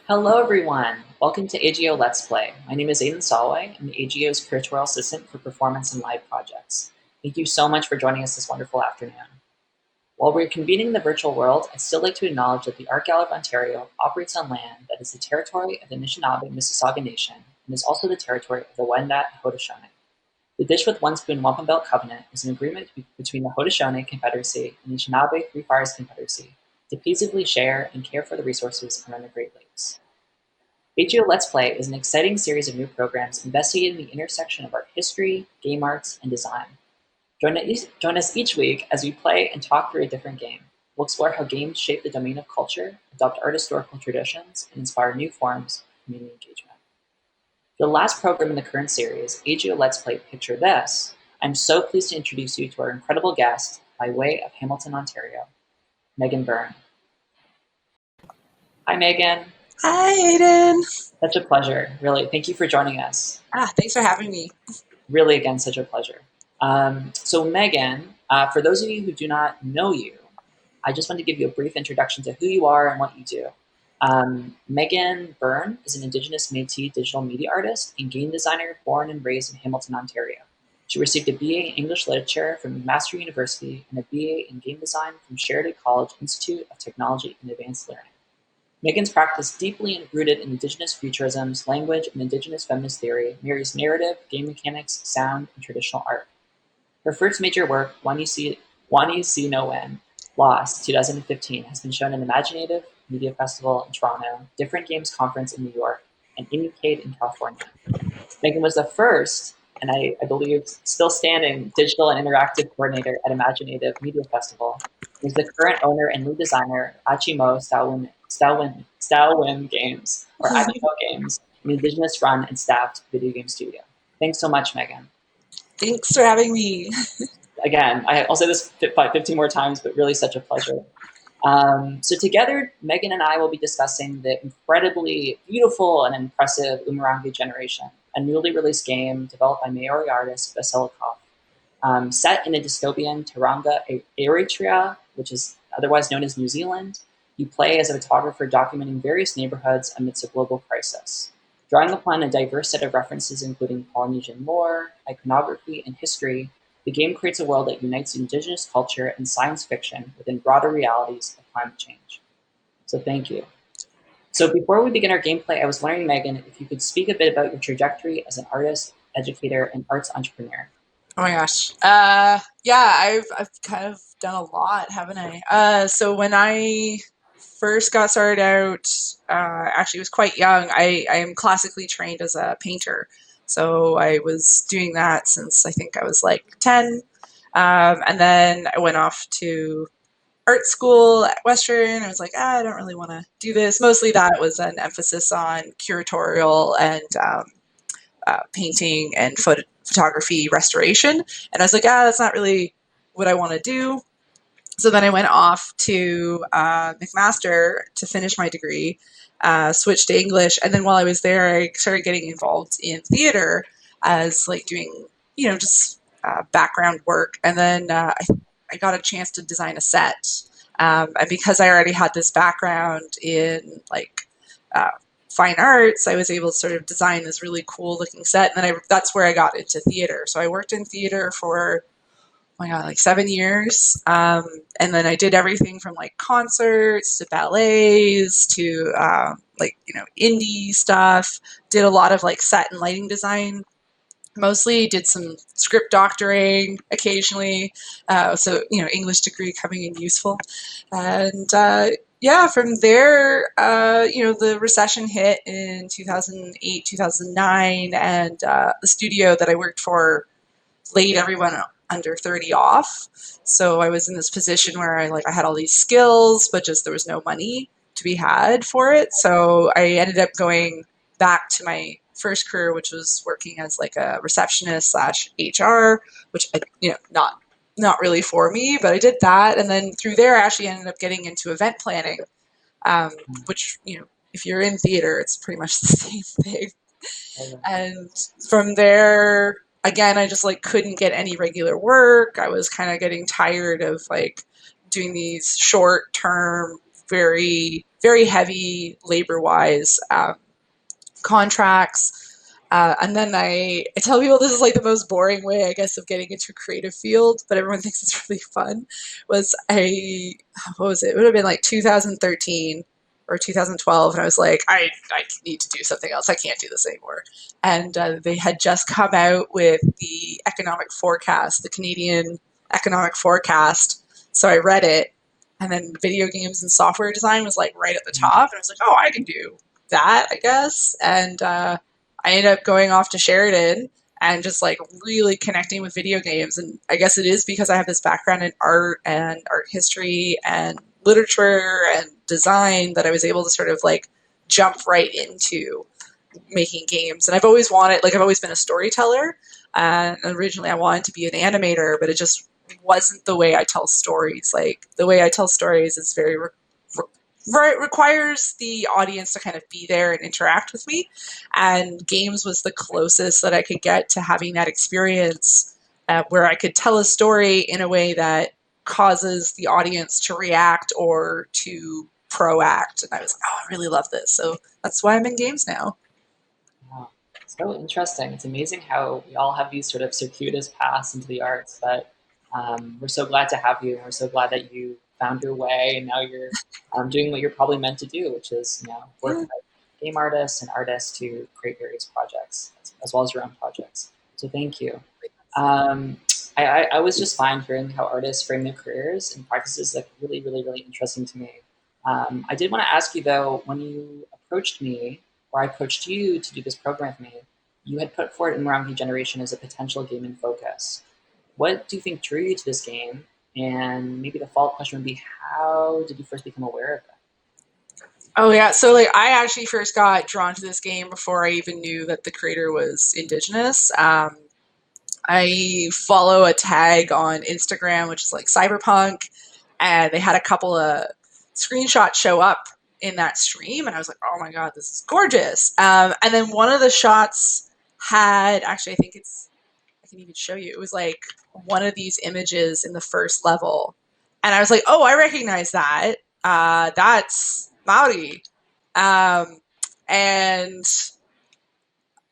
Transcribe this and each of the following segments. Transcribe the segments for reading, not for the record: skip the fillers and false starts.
Hello everyone! Welcome to AGO Let's Play. My name is Aiden Solway. I'm the AGO's curatorial assistant for performance and live projects. Thank you so much for joining us this wonderful afternoon. While we're convening in the virtual world, I'd still like to acknowledge that the Art Gallery of Ontario operates on land that is the territory of the Anishinaabe-Mississauga Nation and is also the territory of the Wendat Haudenosaunee. The Dish with One Spoon Wampum Belt Covenant is an agreement between the Haudenosaunee Confederacy and the Anishinaabe Three Fires Confederacy to peaceably share and care for the resources around the Great Lakes. AGO Let's Play is an exciting series of new programs investigating the intersection of art history, game arts, and design. Join us each week as we play and talk through a different game. We'll explore how games shape the domain of culture, adopt art historical traditions, and inspire new forms of community engagement. For the last program in the current series, AGO Let's Play Picture This, I'm so pleased to introduce you to our incredible guest by way of Hamilton, Ontario, Meagan Byrne. Hi, Meagan. Hi, Aiden. Such a pleasure, really. Thank you for joining us. Thanks for having me. Really, again, such a pleasure. So Meagan, for those of you who do not know you, I just want to give you a brief introduction to who you are and what you do. Meagan Byrne is an Indigenous Métis digital media artist and game designer born and raised in Hamilton, Ontario. She received a BA in English Literature from McMaster University and a BA in Game Design from Sheridan College Institute of Technology and Advanced Learning. Meagan's practice, deeply rooted in Indigenous futurisms, language, and Indigenous feminist theory, marries narrative, game mechanics, sound, and traditional art. Her first major work, One You See No When, Lost, 2015, has been shown in Imaginative Media Festival in Toronto, Different Games Conference in New York, and Indiecade in California. Meagan was the first, and I believe still standing, digital and interactive coordinator at Imaginative Media Festival. Is the current owner and lead designer of Achimo Stowin Games, or Achimo Games, an Indigenous-run and staffed video game studio. Thanks so much, Meagan. Thanks for having me. Again, I'll say this 15 more times, but really such a pleasure. So together, Meagan and I will be discussing the incredibly beautiful and impressive Umarangi Generation, a newly released game developed by Maōri artist Veselekov. Set in a dystopian Tauranga, Aotearoa, which is otherwise known as New Zealand, you play as a photographer documenting various neighborhoods amidst a global crisis. Drawing upon a diverse set of references including Polynesian lore, iconography, and history, the game creates a world that unites Indigenous culture and science fiction within broader realities of climate change. So thank you. So before we begin our gameplay, I was wondering, Meagan, if you could speak a bit about your trajectory as an artist, educator, and arts entrepreneur. Oh my gosh. Yeah, I've kind of done a lot, haven't I? So when I first got started out, actually was quite young. I am classically trained as a painter. So I was doing that since I think I was like 10. And then I went off to art school at Western. I was like, I don't really want to do this. Mostly that was an emphasis on curatorial and painting and photography restoration. And I was like, that's not really what I want to do. So then I went off to McMaster to finish my degree, switched to English. And then while I was there, I started getting involved in theater as like doing, just background work. And then I got a chance to design a set. And because I already had this background in like fine arts, I was able to sort of design this really cool looking set. And then that's where I got into theater. So I worked in theater for, like 7 years. And then I did everything from like concerts to ballets to indie stuff, did a lot of like set and lighting design. Mostly did some script doctoring occasionally. So, English degree coming in useful. And from there, the recession hit in 2008, 2009, and the studio that I worked for laid everyone under 30 off. So I was in this position where I had all these skills, but just there was no money to be had for it. So I ended up going back to my first career, which was working as like a receptionist / HR, which not really for me, but I did that. And then through there, I actually ended up getting into event planning, which, if you're in theater, it's pretty much the same thing. And from there, again, I just couldn't get any regular work. I was kind of getting tired of doing these short-term, very very heavy labor-wise contracts. And then I tell people this is like the most boring way, I guess, of getting into a creative field, but everyone thinks it's really fun. What was it? It would have been like 2013 or 2012, and I was like, I need to do something else. I can't do this anymore. And they had just come out with the economic forecast, the Canadian economic forecast. So I read it, and then video games and software design was like right at the top, and I was like, oh, I can do that, I guess. And I ended up going off to Sheridan and just like really connecting with video games. And I guess it is because I have this background in art and art history and literature and design that I was able to sort of like jump right into making games. And I've always wanted, like, I've always been a storyteller. And originally I wanted to be an animator, but it just wasn't the way I tell stories. Like, the way I tell stories is very requires the audience to kind of be there and interact with me, and games was the closest that I could get to having that experience where I could tell a story in a way that causes the audience to react or to proact. And I was like, oh, I really love this. So that's why I'm in games now. Wow. So interesting. It's amazing how we all have these sort of circuitous paths into the arts, but we're so glad to have you, and we're so glad that you found your way, and now you're doing what you're probably meant to do, which is, work with game artists and artists to create various projects, as well as your own projects. So thank you. Um, I was just fine hearing how artists frame their careers and practices, like really, really, really interesting to me. I did want to ask you though, when you approached me, or I approached you to do this program with me, you had put forward Umarangi Generation as a potential game in focus. What do you think drew you to this game? And maybe the follow-up question would be, how did you first become aware of it? Oh yeah, so like I actually first got drawn to this game before I even knew that the creator was indigenous. I follow a tag on Instagram, which is like cyberpunk, and they had a couple of screenshots show up in that stream, and I was like, oh my god, this is gorgeous. And then one of the shots had, actually, I think I can even show you, it was like one of these images in the first level, and I was like, oh, I recognize that. That's Maōri. And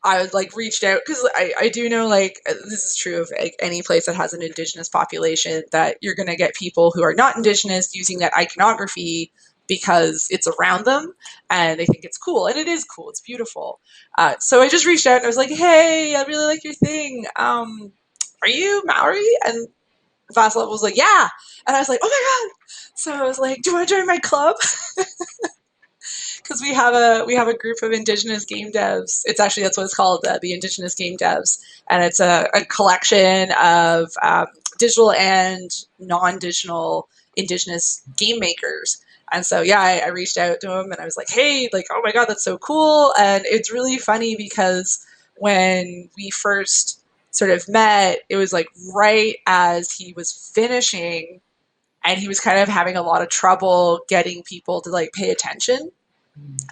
I was like reached out because I do know, like, this is true of like any place that has an indigenous population, that you're going to get people who are not indigenous using that iconography because it's around them and they think it's cool, and it is cool, it's beautiful. So I just reached out and I was like, hey, I really like your thing. Are you Maori? And Vasilov was like, yeah. And I was like, oh my god. So I was like, do you want to join my club? Because we have a group of indigenous game devs. It's actually, that's what it's called, the indigenous game devs, and it's a collection of digital and non-digital indigenous game makers. And so yeah, I reached out to him and I was like, hey, like, oh my god, that's so cool. And it's really funny because when we first sort of met, it was like right as he was finishing, and he was kind of having a lot of trouble getting people to like pay attention.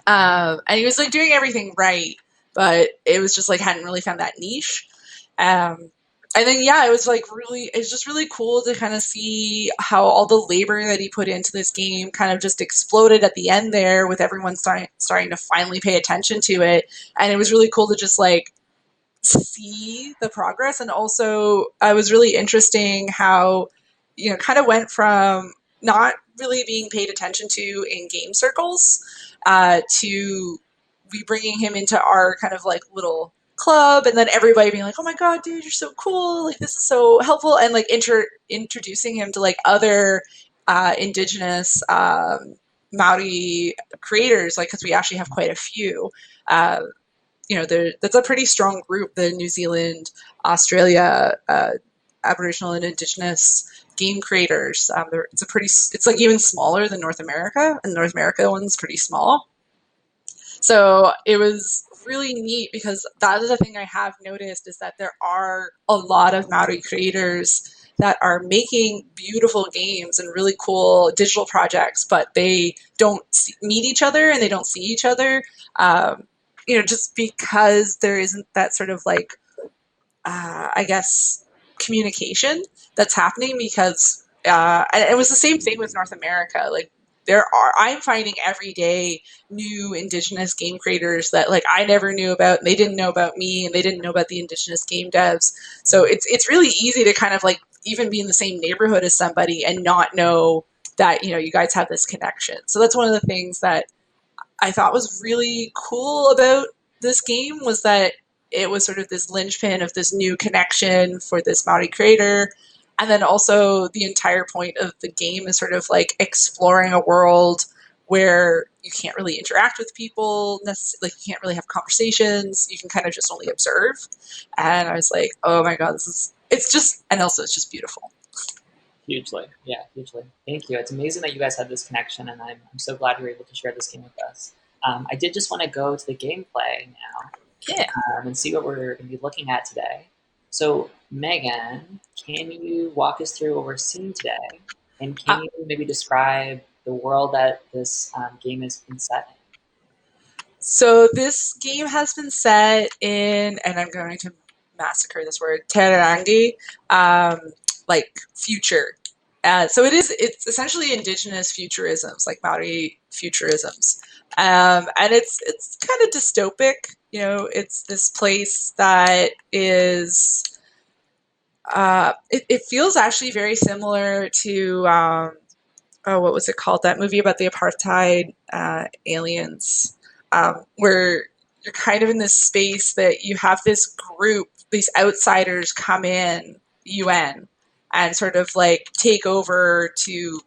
And he was like doing everything right, but it was just like hadn't really found that niche. And then yeah, it was like really, it's just really cool to kind of see how all the labor that he put into this game kind of just exploded at the end there, with everyone starting to finally pay attention to it. And it was really cool to just like see the progress. And also it was really interesting how, kind of went from not really being paid attention to in game circles to we bringing him into our kind of like little club, and then everybody being like, oh my god, dude, you're so cool, like this is so helpful, and like introducing him to like other indigenous Maori creators, like, because we actually have quite a few. That's a pretty strong group, the New Zealand, Australia, Aboriginal and Indigenous game creators. It's like even smaller than North America, and North America one's pretty small. So it was really neat, because that is the thing I have noticed, is that there are a lot of Maori creators that are making beautiful games and really cool digital projects, but they don't meet each other and they don't see each other. Just because there isn't that sort of like, I guess, communication that's happening, because and it was the same thing with North America. Like, I'm finding every day new indigenous game creators that like I never knew about, and they didn't know about me, and they didn't know about the indigenous game devs. So it's really easy to kind of like even be in the same neighborhood as somebody and not know that, you know, you guys have this connection. So that's one of the things that I thought was really cool about this game, was that it was sort of this linchpin of this new connection for this Maori creator. And then also the entire point of the game is sort of like exploring a world where you can't really interact with people, like you can't really have conversations. You can kind of just only observe. And I was like, oh my God, it's just, and also it's just beautiful. Hugely. Yeah, hugely. Thank you. It's amazing that you guys had this connection, and I'm so glad you were able to share this game with us. I did just want to go to the gameplay now Yeah. and see what we're going to be looking at today. So, Megan, can you walk us through what we're seeing today? And can you maybe describe the world that this game has been set in? So this game has been set in, and I'm going to massacre this word, Tauranga, like future. So it's essentially indigenous futurisms, like Maori futurisms. And it's kind of dystopic. You know, it's this place that is, it feels actually very similar to, oh, what was it called? That movie about the apartheid aliens, where you're kind of in this space that you have this group, these outsiders come in, UN, and sort of like take over to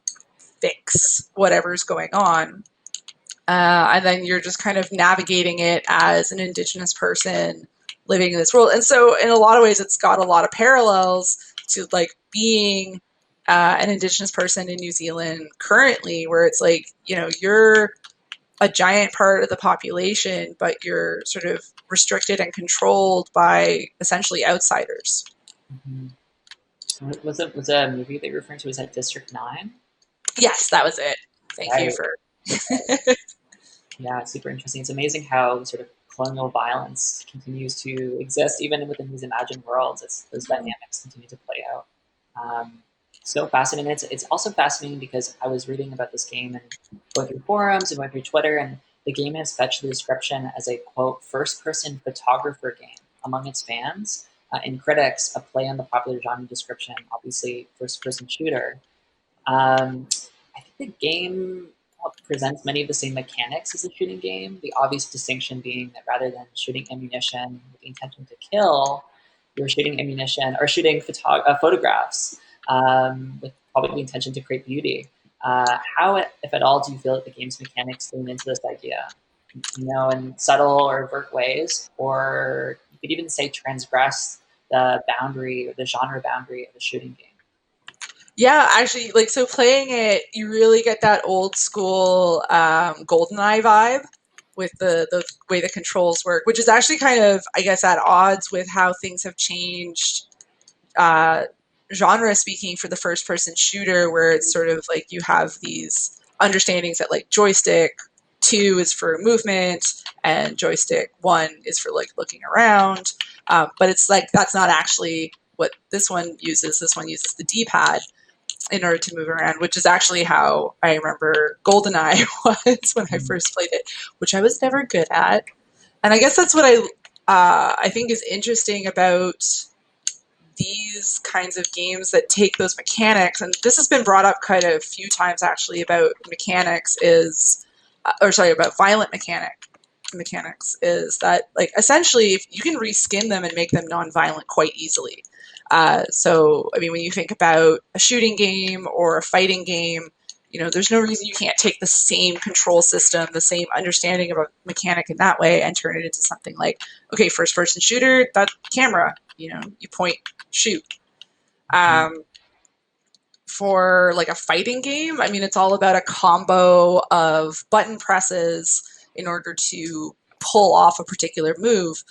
fix whatever's going on. And then you're just kind of navigating it as an indigenous person living in this world. And so in a lot of ways, it's got a lot of parallels to like being an indigenous person in New Zealand currently, where it's like, you know, you're a giant part of the population, but you're sort of restricted and controlled by essentially outsiders. Mm-hmm. So was a movie that you're referring to? Was that District 9? Yes, that was it. Thank you Right. for. Yeah, super interesting. It's amazing how sort of colonial violence continues to exist even within these imagined worlds. Those dynamics continue to play out. Um, so fascinating. It's also fascinating because I was reading about this game and going through forums and going through Twitter, and the game has fetched the description as a quote first-person photographer game among its fans and critics. A play on the popular genre description, obviously first-person shooter. I think the game presents many of the same mechanics as a shooting game. The obvious distinction being that rather than shooting ammunition with the intention to kill, you're shooting ammunition or shooting photographs with probably the intention to create beauty. How, if at all, do you feel that the game's mechanics lean into this idea? You know, in subtle or overt ways, or you could even say transgress the boundary or the genre boundary of a shooting game. Yeah, actually, like, so playing it, you really get that old school GoldenEye vibe with the way the controls work, which is actually kind of, I guess, at odds with how things have changed, genre speaking, for the first person shooter, where it's sort of like you have these understandings that like joystick 2 is for movement and joystick 1 is for like looking around. But it's like that's not actually what this one uses. This one uses the D-pad in order to move around, which is actually how I remember GoldenEye was when I first played it, which I was never good at. And I guess that's what I think is interesting about these kinds of games that take those mechanics, and this has been brought up quite a few times actually about mechanics is, or sorry, about violent mechanics, is that like essentially if you can reskin them and make them non-violent quite easily. So, I mean, when you think about a shooting game or a fighting game, you know, there's no reason you can't take the same control system, the same understanding of a mechanic in that way and turn it into something like, okay, first person shooter, that camera, you know, you point, shoot. For like a fighting game, I mean, it's all about a combo of button presses in order to pull off a particular move.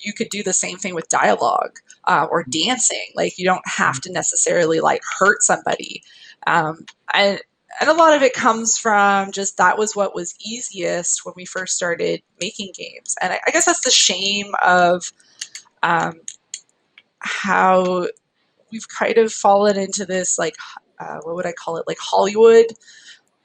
You could do the same thing with dialogue or dancing. Like, you don't have to necessarily like hurt somebody. And a lot of it comes from just that was what was easiest when we first started making games. And I guess that's the shame of how we've kind of fallen into this, like, what would I call it? Like Hollywood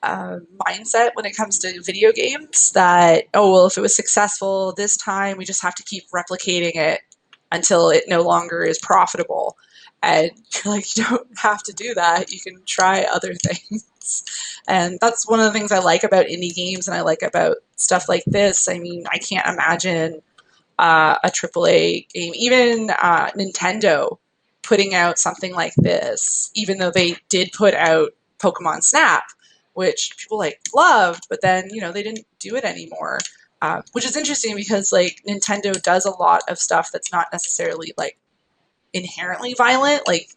mindset when it comes to video games that, oh, well, if it was successful this time, we just have to keep replicating it until it no longer is profitable. And you're like, you don't have to do that. You can try other things. And that's one of the things I like about indie games and I like about stuff like this. I mean, I can't imagine a AAA game, even Nintendo putting out something like this, even though they did put out Pokemon Snap, which people like loved, but then they didn't do it anymore. Which is interesting because like Nintendo does a lot of stuff that's not necessarily like inherently violent. Like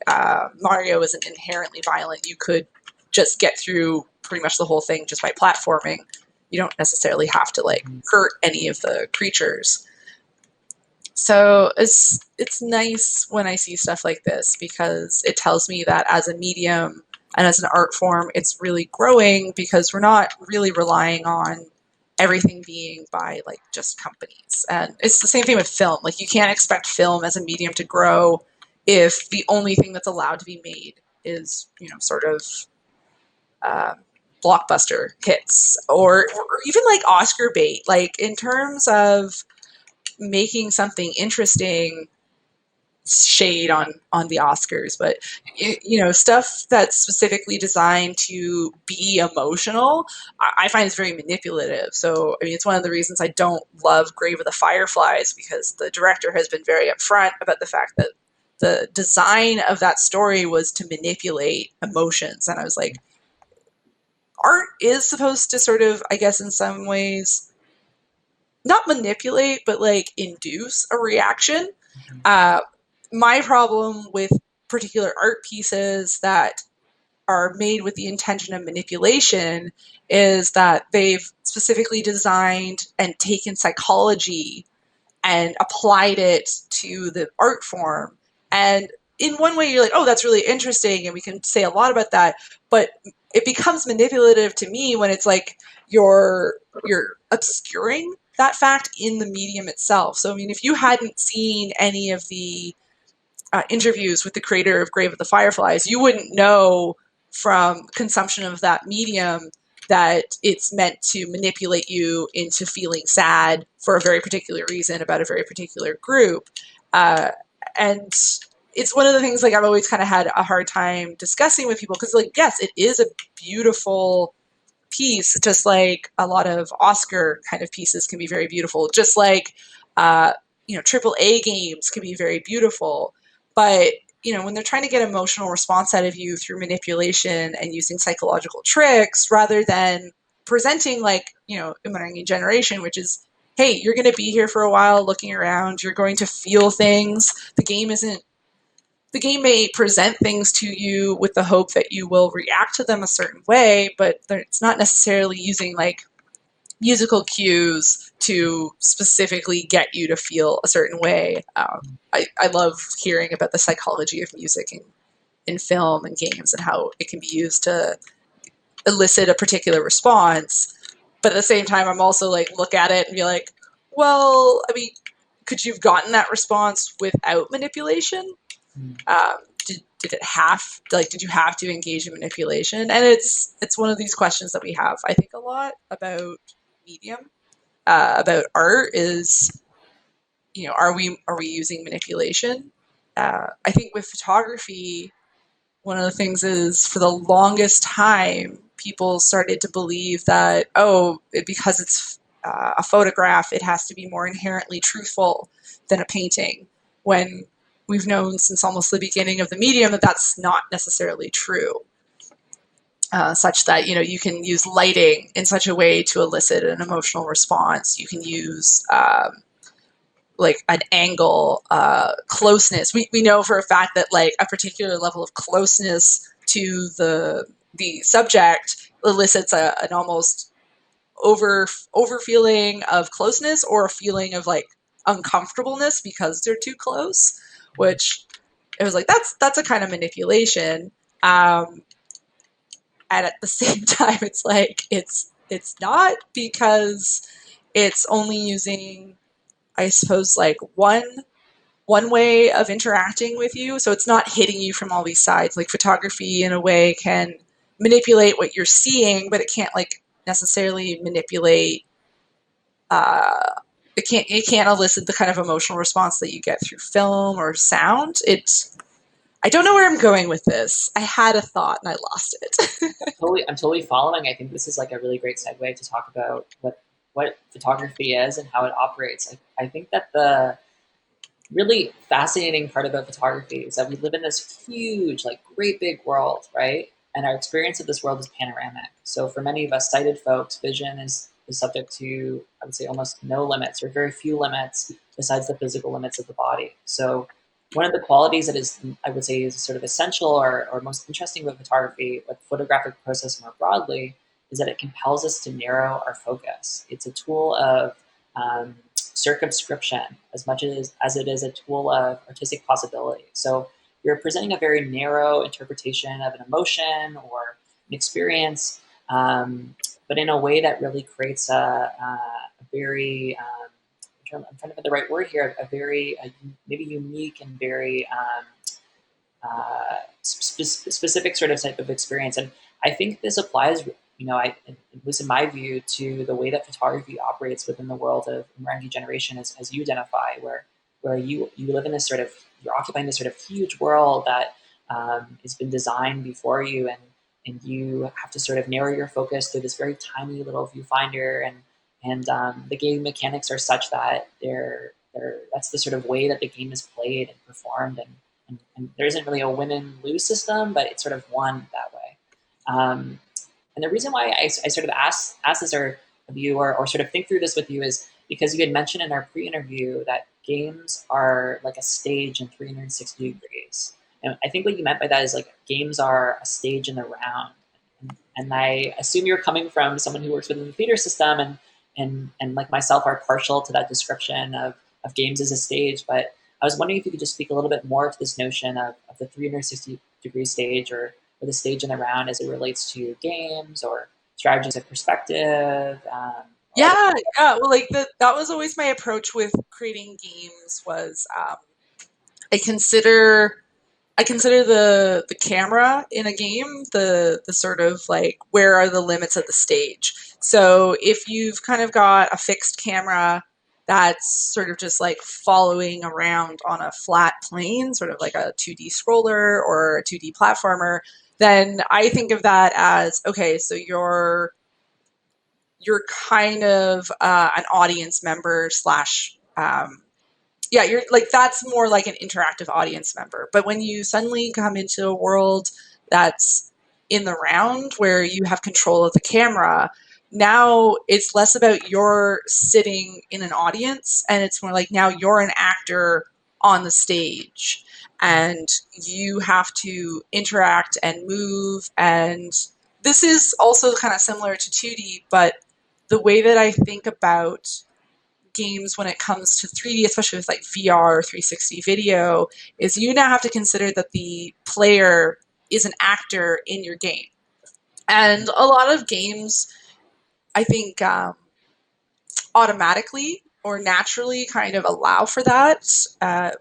Mario isn't inherently violent. You could just get through pretty much the whole thing just by platforming. You don't necessarily have to like hurt any of the creatures. So it's nice when I see stuff like this because it tells me that as a medium and as an art form, it's really growing because we're not really relying on everything being by like just companies. And it's the same thing with film. Like you can't expect film as a medium to grow if the only thing that's allowed to be made is, sort of blockbuster hits or even like Oscar bait. Like in terms of making something interesting, shade on the Oscars, but stuff that's specifically designed to be emotional, I find is very manipulative. So I mean, it's one of the reasons I don't love Grave of the Fireflies, because the director has been very upfront about the fact that the design of that story was to manipulate emotions. And I was like, art is supposed to sort of, I guess in some ways, not manipulate, but like induce a reaction. My problem with particular art pieces that are made with the intention of manipulation is that they've specifically designed and taken psychology and applied it to the art form. And in one way, you're like, oh, that's really interesting, and we can say a lot about that. But it becomes manipulative to me when it's like you're obscuring that fact in the medium itself. So, I mean, if you hadn't seen any of the interviews with the creator of Grave of the Fireflies, you wouldn't know from consumption of that medium that it's meant to manipulate you into feeling sad for a very particular reason about a very particular group. And it's one of the things like I've always kind of had a hard time discussing with people because, like, yes, it is a beautiful piece, just like a lot of Oscar kind of pieces can be very beautiful, just like triple A games can be very beautiful. But when they're trying to get emotional response out of you through manipulation and using psychological tricks rather than presenting like Umarangi Generation, which is, hey, you're going to be here for a while looking around, you're going to feel things. The game may present things to you with the hope that you will react to them a certain way, but it's not necessarily using like musical cues to specifically get you to feel a certain way. I love hearing about the psychology of music in film and games and how it can be used to elicit a particular response. But at the same time, I'm also like, look at it and be like, well, I mean, could you have gotten that response without manipulation? Did it have did you have to engage in manipulation? And it's one of these questions that we have, I think, a lot about medium, about art is, are we using manipulation? I think with photography, one of the things is for the longest time, people started to believe that, because it's a photograph, it has to be more inherently truthful than a painting, when we've known since almost the beginning of the medium that that's not necessarily true. Such that, you can use lighting in such a way to elicit an emotional response. You can use like an angle, closeness. We know for a fact that like a particular level of closeness to the subject elicits an almost over feeling of closeness or a feeling of like uncomfortableness because they're too close, which it was like that's a kind of manipulation. And at the same time, it's like it's not, because it's only using, I suppose, like one way of interacting with you. So it's not hitting you from all these sides. Like photography in a way can manipulate what you're seeing, but it can't like necessarily manipulate. It can't elicit the kind of emotional response that you get through film or sound. I don't know where I'm going with this. I had a thought and I lost it. I'm totally following. I think this is like a really great segue to talk about what photography is and how it operates. I think that the really fascinating part about photography is that we live in this huge, like great big world, right? And our experience of this world is panoramic. So for many of us sighted folks, vision is subject to, I would say, almost no limits or very few limits besides the physical limits of the body. So one of the qualities that is, I would say, is sort of essential or most interesting about photography, with photographic process more broadly, is that it compels us to narrow our focus. It's a tool of circumscription as much as it is a tool of artistic possibility. So you're presenting a very narrow interpretation of an emotion or an experience, but in a way that really creates a very I'm trying to find the right word here, a very maybe unique and very specific sort of type of experience. And I think this applies, at least in my view, to the way that photography operates within the world of Umarangi Generation, as you identify, where you live in this sort of, you're occupying this sort of huge world that has been designed before you, and you have to sort of narrow your focus through this very tiny little viewfinder, and the game mechanics are such that that's the sort of way that the game is played and performed, and there isn't really a win and lose system, but it's sort of won that way. And the reason why I sort of ask this of you, or sort of think through this with you, is because you had mentioned in our pre-interview that games are like a stage in 360 degrees. And I think what you meant by that is like games are a stage in the round. And I assume you're coming from someone who works within the theater system, and like myself are partial to that description of games as a stage. But I was wondering if you could just speak a little bit more to this notion of the 360 degree stage, or the stage in the round, as it relates to games or strategies of perspective. Yeah. Well, like that was always my approach with creating games. Was I consider the camera in a game the sort of like, where are the limits of the stage. So if you've kind of got a fixed camera that's sort of just like following around on a flat plane, sort of like a 2D scroller or a 2D platformer, then I think of that as, okay, so you're kind of an audience member slash you're like, that's more like an interactive audience member. But when you suddenly come into a world that's in the round, where you have control of the camera, now it's less about you're sitting in an audience, and it's more like now you're an actor on the stage, and you have to interact and move. And this is also kind of similar to 2D, but the way that I think about games when it comes to 3D, especially with like VR or 360 video, is you now have to consider that the player is an actor in your game. And a lot of games, I think, automatically or naturally kind of allow for that,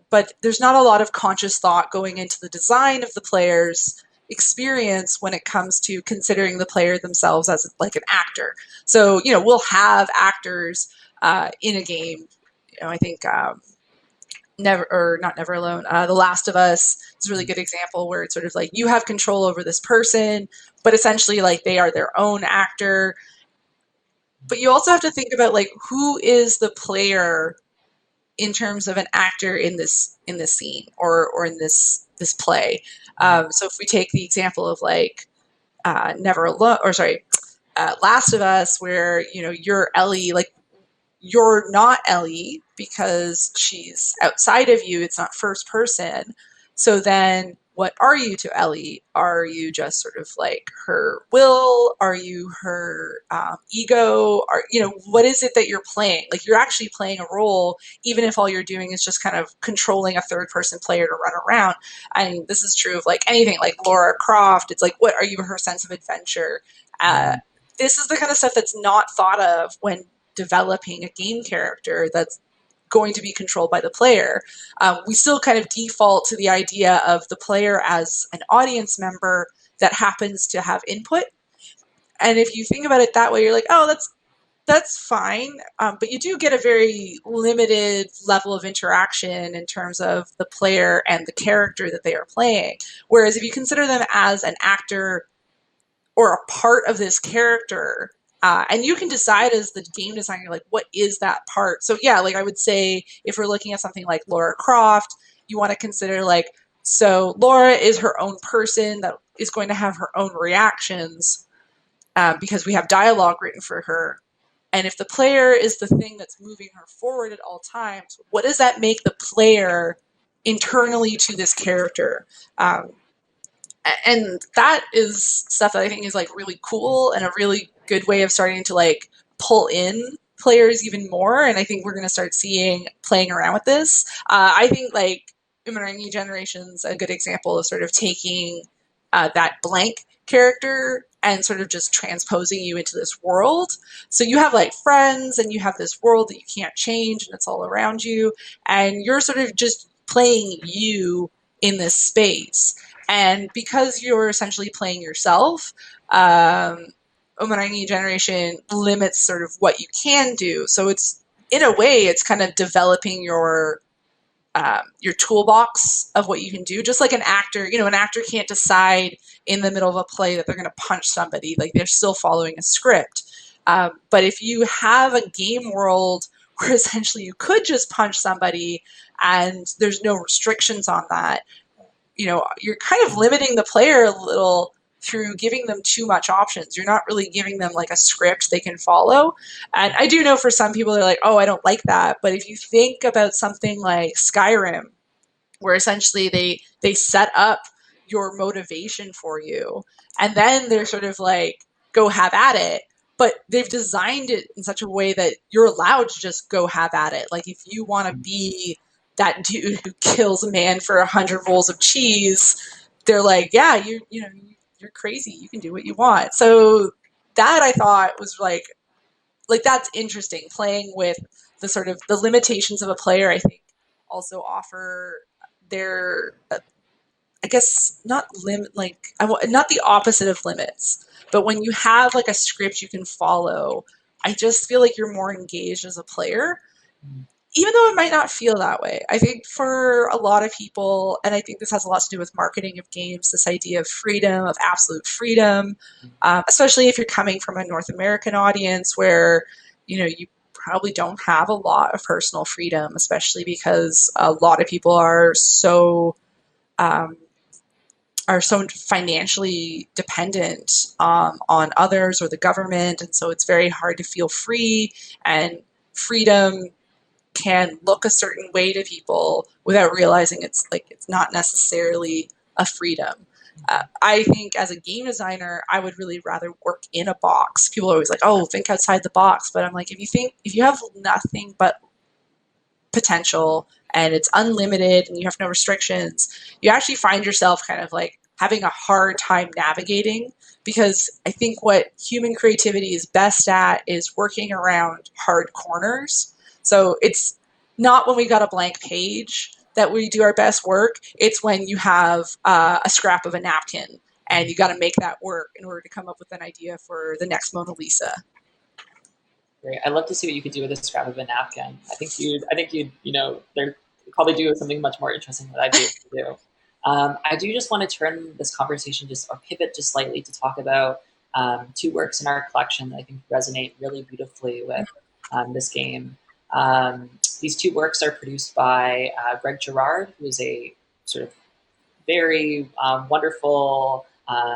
but there's not a lot of conscious thought going into the design of the player's experience when it comes to considering the player themselves as like an actor. So, we'll have actors in a game. I think not Never Alone, The Last of Us is a really good example, where it's sort of like you have control over this person, but essentially like they are their own actor. But you also have to think about like, who is the player in terms of an actor in this scene or in this play. So if we take the example of like Never Alone, or sorry, Last of Us, where you're Ellie, like you're not Ellie because she's outside of you. It's not first person. So then what are you to Ellie? Are you just sort of like her will? Are you her ego? What is it that you're playing? Like, you're actually playing a role, even if all you're doing is just kind of controlling a third person player to run around. And this is true of like anything like Lara Croft. It's like, what are you, her sense of adventure? This is the kind of stuff that's not thought of when developing a game character that's going to be controlled by the player. We still kind of default to the idea of the player as an audience member that happens to have input. And if you think about it that way, you're like, oh, that's fine. But you do get a very limited level of interaction in terms of the player and the character that they are playing. Whereas if you consider them as an actor or a part of this character, and you can decide as the game designer, like, what is that part? So yeah, like I would say if we're looking at something like Lara Croft, you want to consider like, so Laura is her own person that is going to have her own reactions because we have dialogue written for her. And if the player is the thing that's moving her forward at all times, what does that make the player internally to this character? And that is stuff that I think is like really cool and a really good way of starting to like pull in players even more. And I think we're going to start seeing playing around with this. I think like Umarangi Generation's a good example of sort of taking that blank character and sort of just transposing you into this world. So you have like friends and you have this world that you can't change and it's all around you. And you're sort of just playing you in this space. And because you're essentially playing yourself, Umarangi Generation limits sort of what you can do. So it's, in a way, it's kind of developing your toolbox of what you can do. Just like an actor, an actor can't decide in the middle of a play that they're going to punch somebody. Like they're still following a script. But if you have a game world where essentially you could just punch somebody and there's no restrictions on that, you're kind of limiting the player a little through giving them too much options. You're not really giving them like a script they can follow. And I do know for some people they're like, oh, I don't like that. But if you think about something like Skyrim, where essentially they set up your motivation for you, and then they're sort of like, go have at it. But they've designed it in such a way that you're allowed to just go have at it. Like if you want to be that dude who kills a man for 100 rolls of cheese, they're like, yeah, you're crazy. You can do what you want. So that I thought was like that's interesting. Playing with the sort of the limitations of a player, I think, also offer their, I guess, not not the opposite of limits, but when you have like a script you can follow, I just feel like you're more engaged as a player, even though it might not feel that way. I think for a lot of people, and I think this has a lot to do with marketing of games, this idea of freedom, of absolute freedom, especially if you're coming from a North American audience where, you probably don't have a lot of personal freedom, especially because a lot of people are so financially dependent on others or the government, and so it's very hard to feel free, and freedom can look a certain way to people without realizing it's not necessarily a freedom. I think as a game designer, I would really rather work in a box. People are always like, oh, think outside the box. But I'm like, if you have nothing but potential and it's unlimited and you have no restrictions, you actually find yourself kind of like having a hard time navigating, because I think what human creativity is best at is working around hard corners. So it's not when we got a blank page that we do our best work. It's when you have a scrap of a napkin and you got to make that work in order to come up with an idea for the next Mona Lisa. Great. I'd love to see what you could do with a scrap of a napkin. I think you'd, they're probably do something much more interesting than I'd be able to do. I do just want to turn this conversation or pivot just slightly to talk about two works in our collection that I think resonate really beautifully with this game. These two works are produced by Greg Girard, who is a sort of very wonderful,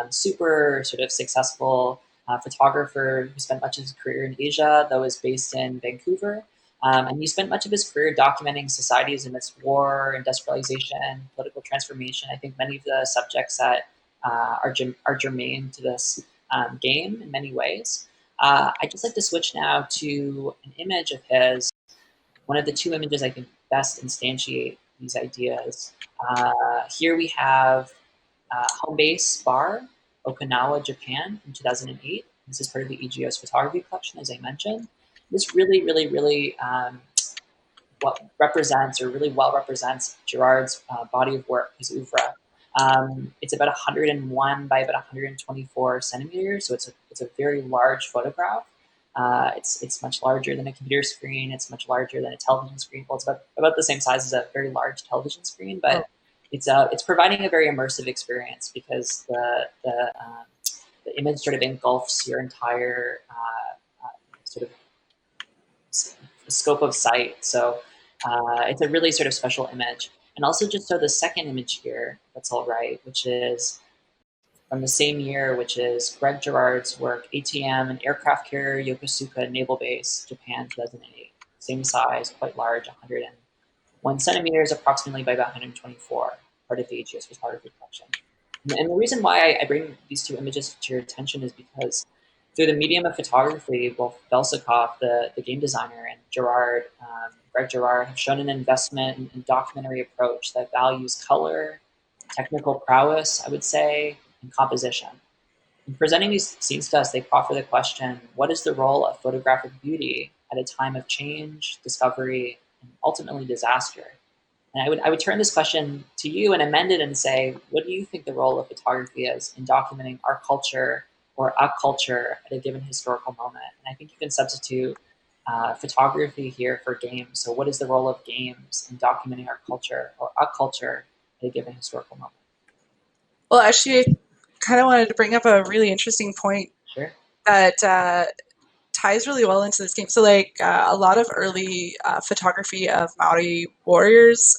super sort of successful photographer who spent much of his career in Asia, though is based in Vancouver. And he spent much of his career documenting societies amidst war, industrialization, political transformation. I think many of the subjects that are germane to this game in many ways. I'd just like to switch now to an image of his, one of the two images I think best instantiate these ideas. Here we have Home Base Bar, Okinawa, Japan, from 2008. This is part of the EGO's photography collection, as I mentioned. This really, really, really what represents, or really well represents, Girard's body of work, his oeuvre. It's about 101 by about 124 centimeters, so it's a very large photograph. It's much larger than a computer screen. It's much larger than a television screen. Well, it's about the same size as a very large television screen, but it's providing a very immersive experience because the image sort of engulfs your entire sort of scope of sight. So it's a really sort of special image. And also just so the second image here, that's all right, which is from the same year, which is Greg Girard's work, ATM, an aircraft carrier, Yokosuka Naval Base, Japan, 2008. Same size, quite large, 101 centimeters, approximately by about 124, part of the AGS photography collection. And the reason why I bring these two images to your attention is because through the medium of photography, both Veselekov, the game designer, and Greg Girard, have shown an investment in documentary approach that values color, technical prowess, I would say, and composition. In presenting these scenes to us, they proffer the question, what is the role of photographic beauty at a time of change, discovery, and ultimately disaster? And I would turn this question to you and amend it and say, what do you think the role of photography is in documenting our culture or a culture at a given historical moment? And I think you can substitute photography here for games. So what is the role of games in documenting our culture or a culture at a given historical moment? Well, actually, I kind of wanted to bring up a really interesting point Sure. that ties really well into this game. So, like, a lot of early photography of Maori warriors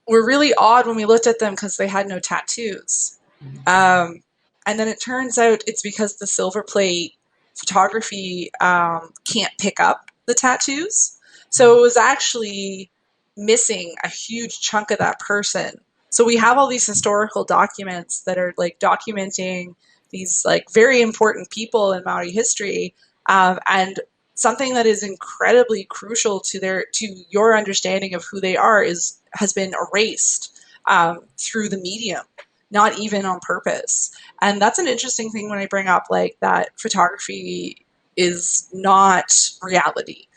were really odd when we looked at them because they had no tattoos. And then it turns out it's because the silver plate photography can't pick up the tattoos. So it was actually missing a huge chunk of that person. So we have all these historical documents that are like documenting these like very important people in Maori history, and something that is incredibly crucial to your understanding of who they are has been erased through the medium, not even on purpose. And that's an interesting thing when I bring up like that photography is not reality.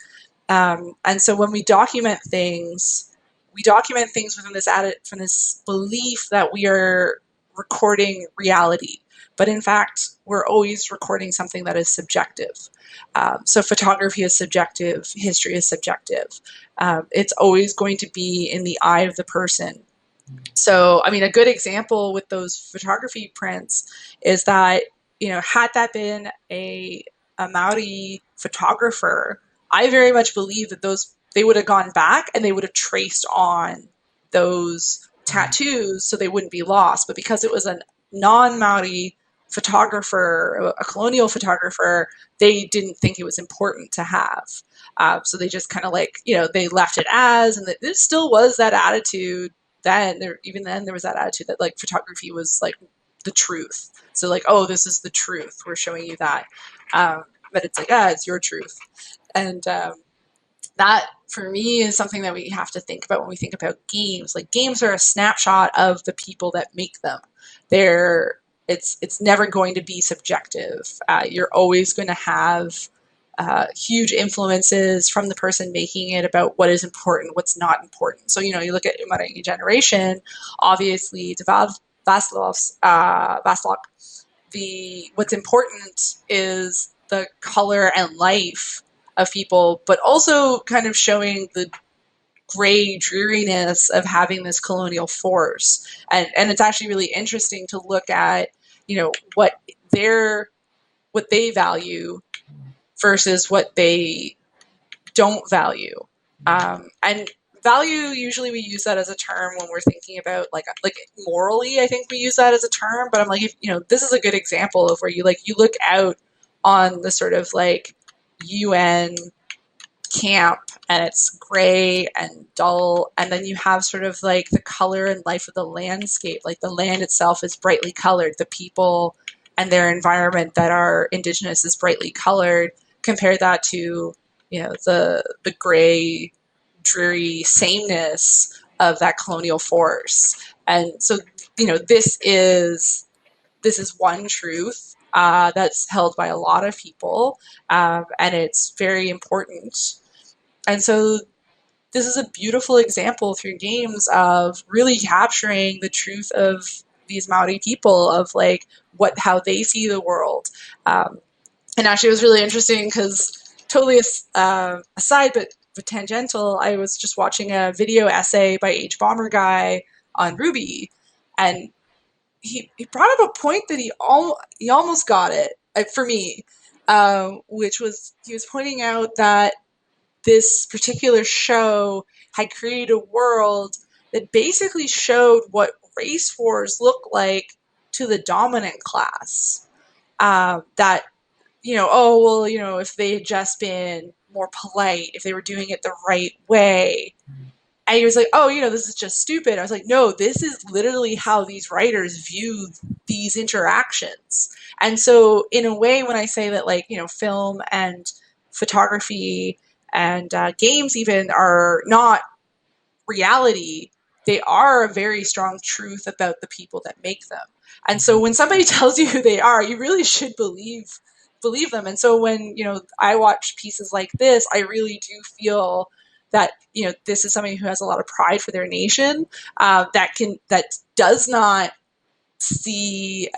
And so when we document things within from this belief that we are recording reality. But in fact, we're always recording something that is subjective. So photography is subjective, history is subjective. It's always going to be in the eye of the person. So, I mean, a good example with those photography prints is that, had that been a Maori photographer, I very much believe that they would have gone back and they would have traced on those tattoos so they wouldn't be lost. But because it was a non-Maori photographer, a colonial photographer, they didn't think it was important to have. So they just kind of they left it as, and there still was that attitude then. Even then there was that attitude that like photography was like the truth. So like, oh, this is the truth. We're showing you that. But it's like, it's your truth. And that for me is something that we have to think about when we think about games. Like games are a snapshot of the people that make them. It's never going to be subjective. You're always going to have huge influences from the person making it about what is important, what's not important. So, you look at Umarangi Generation, obviously, Vasilov, what's important is the color and life of people, but also kind of showing the gray dreariness of having this colonial force. And it's actually really interesting to look at, what they value versus what they don't value. And value, usually we use that as a term when we're thinking about like morally, I think we use that as a term, but I'm like, this is a good example of where you look out on the sort of like UN camp and it's gray and dull, and then you have sort of like the color and life of the landscape. Like the land itself is brightly colored, the people and their environment that are indigenous is brightly colored. Compare that to the gray dreary sameness of that colonial force. And so this is one truth that's held by a lot of people, and it's very important. And so this is a beautiful example through games of really capturing the truth of these Maori people, of like how they see the world. And actually, it was really interesting because totally aside, but tangential. I was just watching a video essay by H Bomber Guy on Ruby, and he brought up a point that he almost got it for me, which was he was pointing out that this particular show had created a world that basically showed what race wars look like to the dominant class. That oh, well, if they had just been more polite, if they were doing it the right way. And he was like, oh, this is just stupid. I was like, no, this is literally how these writers view these interactions. And so, in a way, when I say that, like, film and photography and games even are not reality, they are a very strong truth about the people that make them. And so when somebody tells you who they are, you really should believe them. And so when I watch pieces like this, I really do feel that this is somebody who has a lot of pride for their nation, that does not see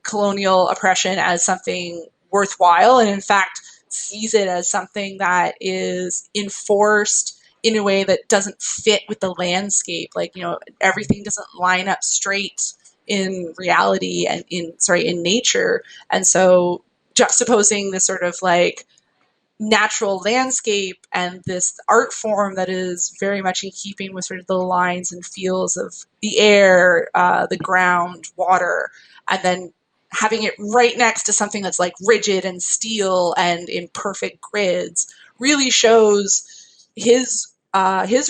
colonial oppression as something worthwhile, and in fact sees it as something that is enforced in a way that doesn't fit with the landscape. Like, everything doesn't line up straight in reality and in nature. And so juxtaposing this sort of like natural landscape and this art form that is very much in keeping with sort of the lines and feels of the air, the ground, water, and then having it right next to something that's like rigid and steel and in perfect grids really shows his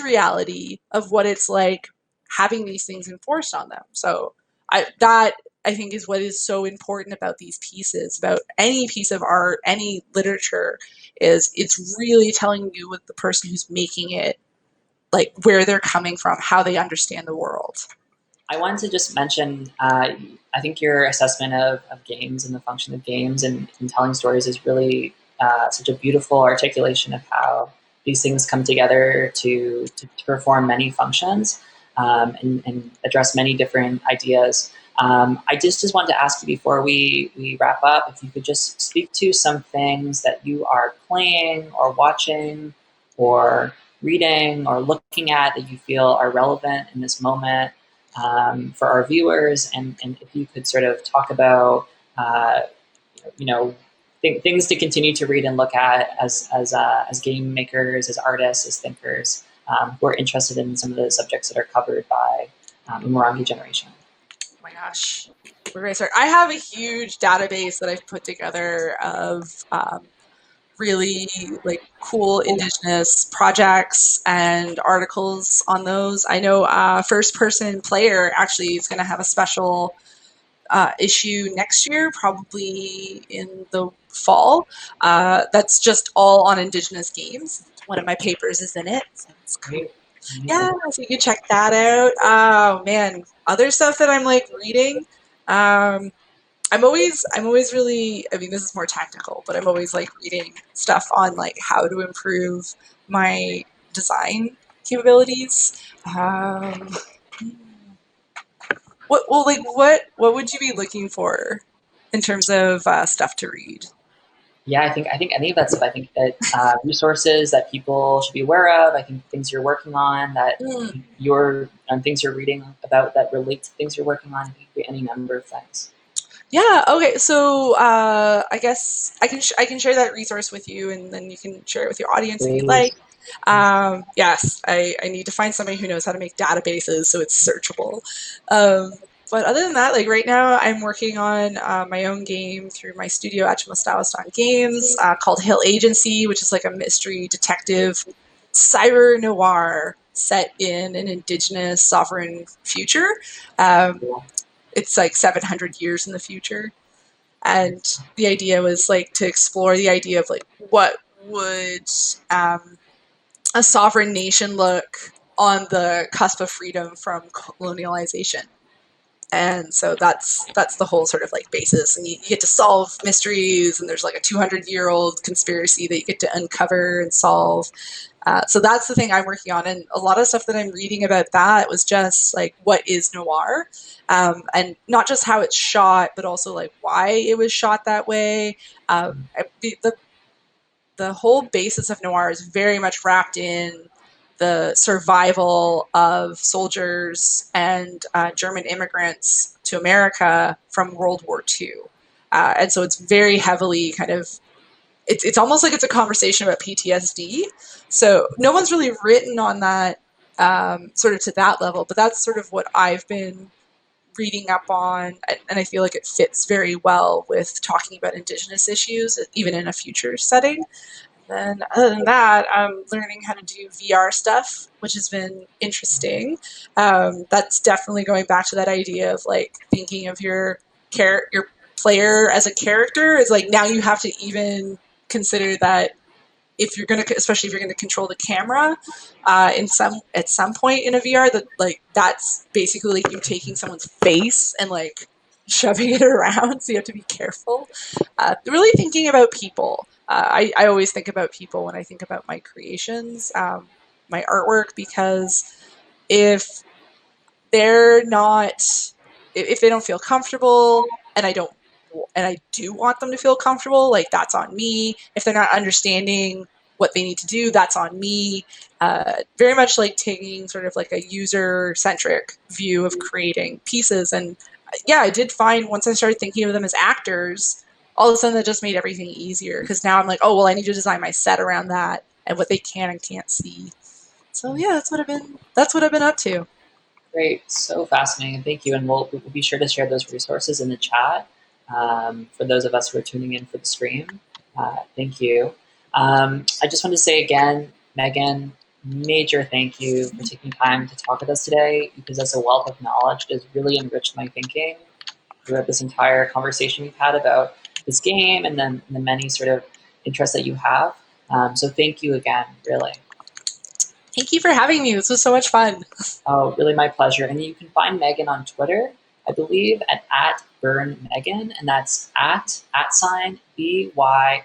reality of what it's like having these things enforced on them. So I think is what is so important about these pieces, about any piece of art, any literature, is it's really telling you what the person who's making it, like where they're coming from, how they understand the world. I wanted to just mention, I think your assessment of games and the function of games and telling stories is really such a beautiful articulation of how these things come together to perform many functions and address many different ideas. I just wanted to ask you before we wrap up, if you could just speak to some things that you are playing or watching or reading or looking at that you feel are relevant in this moment for our viewers, and if you could sort of talk about things to continue to read and look at as game makers, as artists, as thinkers who are interested in some of the subjects that are covered by Umarangi Generation. Oh my gosh, where do I start? I have a huge database that I've put together of really like cool indigenous projects and articles on those. I know First Person Player actually is going to have a special issue next year, probably in the fall. That's just all on indigenous games. One of my papers is in it. So it's cool. Yeah, so you can check that out. Oh man, other stuff that I'm like reading. I'm always really, I mean, this is more technical, but I'm always like reading stuff on like how to improve my design capabilities. What would you be looking for in terms of stuff to read? Yeah, I think any of that stuff. I think that resources that people should be aware of. I think things you're working on that things you're reading about that relate to things you're working on. Any number of things. Yeah. Okay. So I guess I can share that resource with you, and then you can share it with your audience if you'd like. Yes, I need to find somebody who knows how to make databases so it's searchable. But other than that, like right now, I'm working on my own game through my studio, Achimastawan Games, called Hill Agency, which is like a mystery detective cyber noir set in an indigenous sovereign future. It's like 700 years in the future. And the idea was like to explore the idea of like what would a sovereign nation look on the cusp of freedom from colonialization. And so that's the whole sort of like basis, and you get to solve mysteries, and there's like a 200-year-old conspiracy that you get to uncover and solve. So that's the thing I'm working on, and a lot of stuff that I'm reading about that was just like, what is noir, and not just how it's shot, but also like why it was shot that way. The whole basis of noir is very much wrapped in the survival of soldiers and German immigrants to America from World War II. And so it's very heavily kind of, it's almost like it's a conversation about PTSD. So no one's really written on that sort of to that level, but that's sort of what I've been reading up on, and I feel like it fits very well with talking about Indigenous issues, even in a future setting. Then, other than that, I'm learning how to do VR stuff, which has been interesting. That's definitely going back to that idea of like thinking of your your player as a character. Is like now you have to even consider that if you're gonna, especially if you're gonna control the camera, at some point in a VR, that like that's basically like you taking someone's face and like shoving it around. So you have to be careful. Really thinking about people. I always think about people when I think about my creations, my artwork, because if they're not, if they don't feel comfortable, and I do want them to feel comfortable, like that's on me. If they're not understanding what they need to do, that's on me. Very much like taking sort of like a user centric view of creating pieces. And yeah, I did find once I started thinking of them as actors, all of a sudden that just made everything easier, because now I'm like, oh well, I need to design my set around that and what they can and can't see. So yeah, that's what I've been up to. Great, so fascinating. Thank you. And we'll be sure to share those resources in the chat for those of us who are tuning in for the stream. Thank you. I just want to say again, Meagan, major thank you for taking time to talk with us today. You possess a wealth of knowledge that has really enriched my thinking throughout this entire conversation we've had about this game and then the many sort of interests that you have. So thank you again, really. Thank you for having me. This was so much fun. Oh, really my pleasure. And you can find Meagan on Twitter, I believe, at Byrne Meagan, and that's at sign BYRNE_MEAGAN.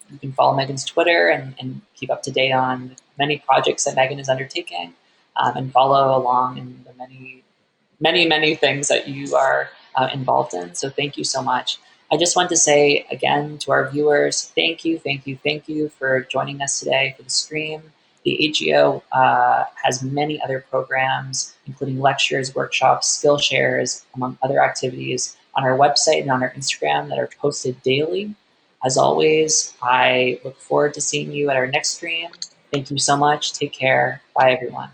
You can follow Meagan's Twitter and keep up to date on many projects that Meagan is undertaking, and follow along in the many things that you are involved in. So thank you so much. I just want to say again to our viewers, thank you for joining us today for the stream. The AGO has many other programs, including lectures, workshops, skill shares, among other activities on our website and on our Instagram that are posted daily. As always, I look forward to seeing you at our next stream. Thank you so much. Take care. Bye, everyone.